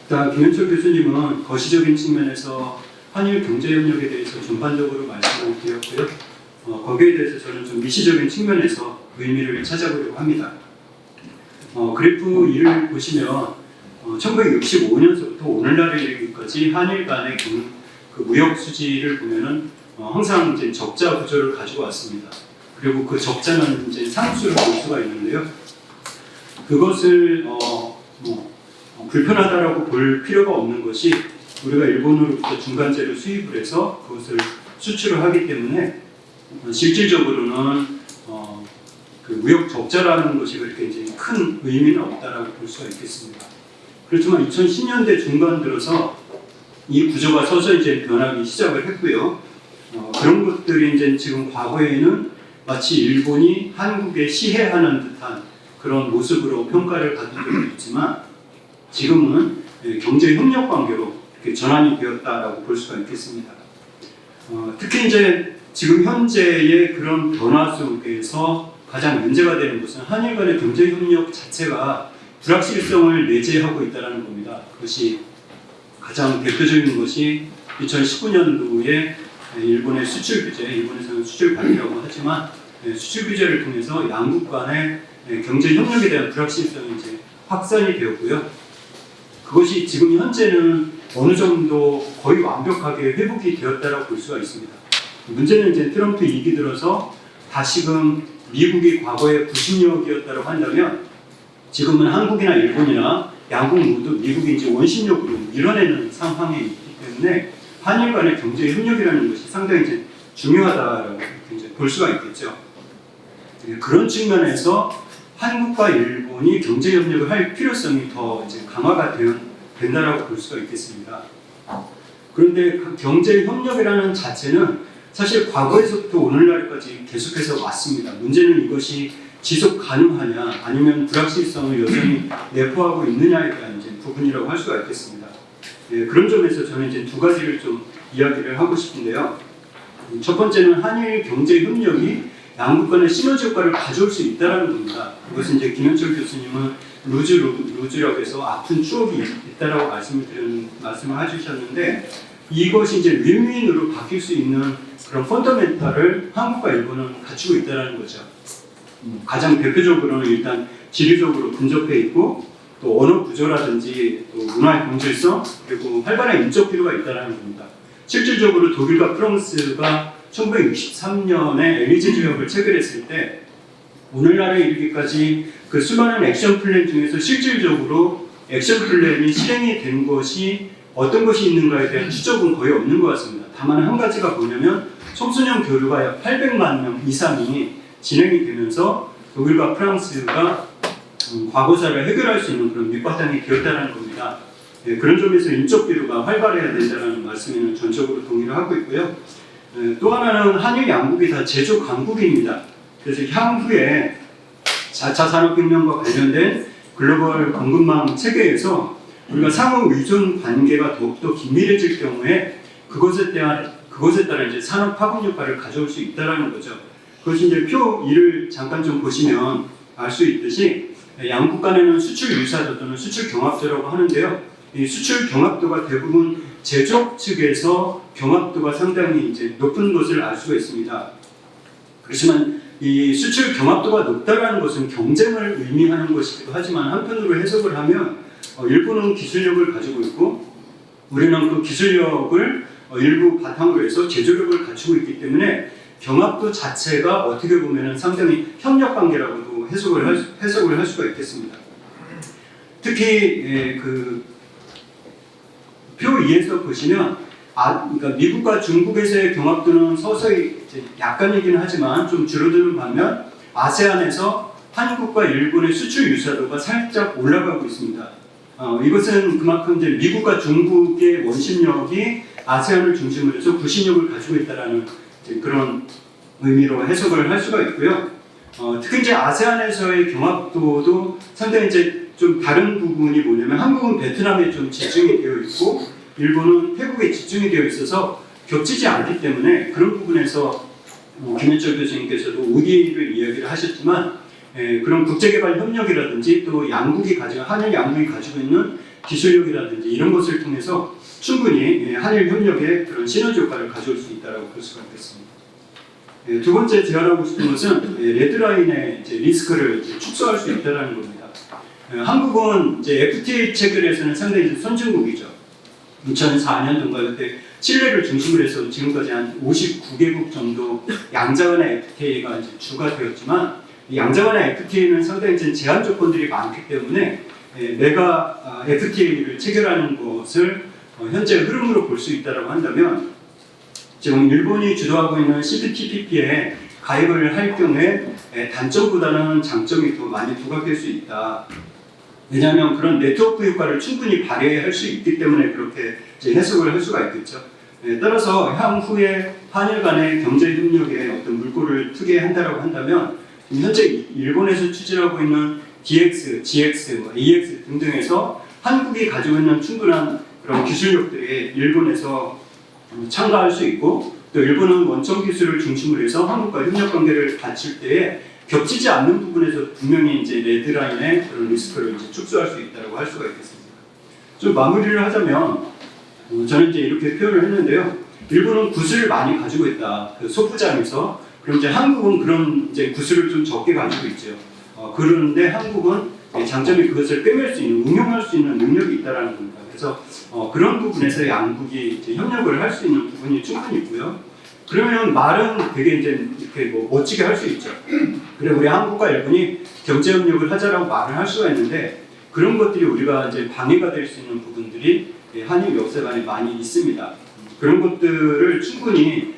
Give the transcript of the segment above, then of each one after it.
일단 김현철 교수님은 거시적인 측면에서 한일 경제협력에 대해서 전반적으로 말씀을 드렸고요. 거기에 대해서 저는 좀 미시적인 측면에서 의미를 찾아보려고 합니다. 그래프 1을 보시면 1965년서부터 오늘날에 이르기까지 한일 간의 그 무역 수지를 보면은 항상 이제 적자 구조를 가지고 왔습니다. 그리고 그 적자는 이제 상수를 볼 수가 있는데요. 그것을 불편하다라고 볼 필요가 없는 것이 우리가 일본으로부터 중간재료 수입을 해서 그것을 수출을 하기 때문에 실질적으로는 그 무역 적자라는 것이 그렇게 이제 큰 의미는 없다라고 볼 수가 있겠습니다. 그렇지만 2010년대 중반 들어서 이 구조가 서서히 이제 변하기 시작을 했고요. 그런 것들이 이제 지금 과거에는 마치 일본이 한국에 시해하는 듯한 그런 모습으로 평가를 받은 적이 있지만 지금은 경제 협력 관계로 이렇게 전환이 되었다라고 볼 수가 있겠습니다. 특히 이제 지금 현재의 그런 변화 속에서 가장 문제가 되는 것은 한일 간의 경제 협력 자체가 불확실성을 내재하고 있다는 겁니다. 그것이 가장 대표적인 것이 2019년도에 일본의 수출 규제, 일본에서는 수출 관리라고 하지만 수출 규제를 통해서 양국 간의 경제 협력에 대한 불확실성이 이제 확산이 되었고요. 그것이 지금 현재는 어느 정도 거의 완벽하게 회복이 되었다라고 볼 수가 있습니다. 문제는 이제 트럼프 2기 들어서 다시금 미국이 과거에 구심력이었다고 한다면 지금은 한국이나 일본이나 양국 모두 미국이 이제 원심력으로 밀어내는 상황에 있기 때문에 한일 간의 경제 협력이라는 것이 상당히 이제 중요하다라고 이제 볼 수가 있겠죠. 그런 측면에서 한국과 일본이 경제 협력을 할 필요성이 더 이제 강화가 된다라고 볼 수가 있겠습니다. 그런데 그 경제 협력이라는 자체는 사실 과거에서부터 오늘날까지 계속해서 왔습니다. 문제는 이것이 지속 가능하냐 아니면 불확실성을 여전히 내포하고 있느냐에 대한 이제 부분이라고 할 수가 있겠습니다. 그런 점에서 저는 이제 두 가지를 좀 이야기를 하고 싶은데요. 첫 번째는 한일 경제 협력이 양국 간의 시너지 효과를 가져올 수 있다는 겁니다. 그것은 이제 김현철 교수님은 루즈라고 해서 아픈 추억이 있다라고 말씀을 해주셨는데 이것이 이제 윈윈으로 바뀔 수 있는 그런 펀더멘탈을 한국과 일본은 갖추고 있다는 거죠. 가장 대표적으로는 일단 지리적으로 근접해 있고 또 언어 구조라든지 또 문화의 동질성 그리고 활발한 인적 필요가 있다는 겁니다. 실질적으로 독일과 프랑스가 1963년에 엘리제 조약을 체결했을 때 오늘날에 이르기까지 그 수많은 액션 플랜 중에서 실질적으로 액션 플랜이 실행이 된 것이 어떤 것이 있는가에 대한 추적은 거의 없는 것 같습니다. 다만 한 가지가 뭐냐면 청소년 교류가 약 800만 명 이상이 진행이 되면서 독일과 프랑스가 과거사를 해결할 수 있는 그런 밑바탕이 되었다는 겁니다. 그런 점에서 인적 교류가 활발해야 된다는 말씀에는 전적으로 동의를 하고 있고요. 또 하나는 한일 양국이 다 제조 강국입니다. 그래서 향후에 4차 산업혁명과 관련된 글로벌 공급망 체계에서 우리가 상호 의존 관계가 더욱더 긴밀해질 경우에 그것에 따라 이제 산업 파급 효과를 가져올 수 있다는 거죠. 그것이 이제 표 1을 잠깐 좀 보시면 알 수 있듯이 양국 간에는 수출 유사도 또는 수출 경합도라고 하는데요. 이 수출 경합도가 대부분 제조업 측에서 경합도가 상당히 이제 높은 것을 알 수가 있습니다. 그렇지만 이 수출 경합도가 높다라는 것은 경쟁을 의미하는 것이기도 하지만 한편으로 해석을 하면 일본은 기술력을 가지고 있고 우리는 그 기술력을 일부 바탕으로 해서 제조력을 갖추고 있기 때문에 경합도 자체가 어떻게 보면 상당히 협력 관계라고도 해석을 할 수가 있겠습니다. 특히 그 표 2에서 보시면 그러니까 미국과 중국에서의 경합도는 서서히 이제 약간이긴 하지만 좀 줄어드는 반면 아세안에서 한국과 일본의 수출 유사도가 살짝 올라가고 있습니다. 이것은 그만큼 이제 미국과 중국의 원심력이 아세안을 중심으로 해서 구심력을 가지고 있다라는 그런 의미로 해석을 할 수가 있고요. 특히 이제 아세안에서의 경합도도 상당히 이제 좀 다른 부분이 뭐냐면 한국은 베트남에 좀 집중이 되어 있고 일본은 태국에 집중이 되어 있어서 겹치지 않기 때문에 그런 부분에서 김현철 교수님께서도 ODA를 이야기를 하셨지만 그런 국제개발 협력이라든지 또 한일 양국이 가지고 있는 기술력이라든지 이런 것을 통해서 충분히 한일 협력에 그런 시너지 효과를 가져올 수 있다고 볼 수가 있겠습니다. 두 번째 제안하고 싶은 것은 레드라인의 리스크를 축소할 수 있다는 겁니다. 한국은 FTA 체결에서는 상당히 선진국이죠. 2004년 정도 그때 칠레를 중심으로 해서 지금까지 한 59개국 정도 양자간의 FTA가 주가 되었지만 이 양자간의 FTA는 상당히 제한 조건들이 많기 때문에 내가 FTA를 체결하는 것을 현재 흐름으로 볼 수 있다고 한다면 지금 일본이 주도하고 있는 CPTPP에 가입을 할 경우에 단점보다는 장점이 더 많이 부각될 수 있다. 왜냐하면 그런 네트워크 효과를 충분히 발휘할 수 있기 때문에 그렇게 해석을 할 수가 있겠죠. 따라서 향후에 한일 간의 경제 협력에 어떤 물꼬를 트게 한다고 한다면 현재 일본에서 추진하고 있는 DX, GX, EX 등등에서 한국이 가지고 있는 충분한 그런 기술력들이 일본에서 참가할 수 있고 또 일본은 원천 기술을 중심으로 해서 한국과 협력 관계를 갖출 때에 겹치지 않는 부분에서 분명히 레드라인의 그런 리스크를 축소할 수 있다고 할 수가 있겠습니다. 좀 마무리를 하자면 저는 이렇게 표현을 했는데요. 일본은 구슬을 많이 가지고 있다. 그 소부장에서 그럼 한국은 그런 구슬을 좀 적게 가지고 있죠. 그런데 한국은 장점이 그것을 빼낼 수 있는, 응용할 수 있는 능력이 있다라는 겁니다. 그래서 그런 부분에서 양국이 협력을 할 수 있는 부분이 충분히 있고요. 그러면 말은 되게 이렇게 멋지게 할 수 있죠. 그래 우리 한국과 일본이 경제 협력을 하자라고 말을 할 수가 있는데 그런 것들이 우리가 방해가 될 수 있는 부분들이 한일 역사관에 많이 있습니다. 그런 것들을 충분히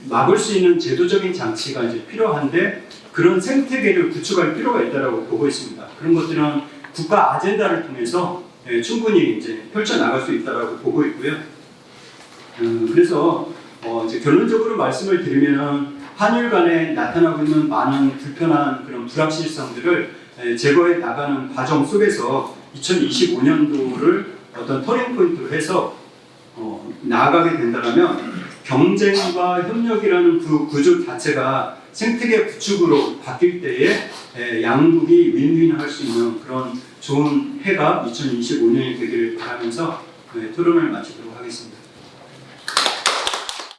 막을 수 있는 제도적인 장치가 필요한데 그런 생태계를 구축할 필요가 있다고 보고 있습니다. 그런 것들은 국가 아젠다를 통해서 충분히 펼쳐 나갈 수 있다고 보고 있고요. 그래서 결론적으로 말씀을 드리면 한일 간에 나타나고 있는 많은 불편한 그런 불확실성들을 제거해 나가는 과정 속에서 2025년도를 어떤 터닝 포인트로 해서 나아가게 된다면 경쟁과 협력이라는 그 구조 자체가 생태계 구축으로 바뀔 때에 양국이 윈윈할 수 있는 그런 좋은 해가 2025년이 되기를 바라면서 토론을 마치도록 하겠습니다.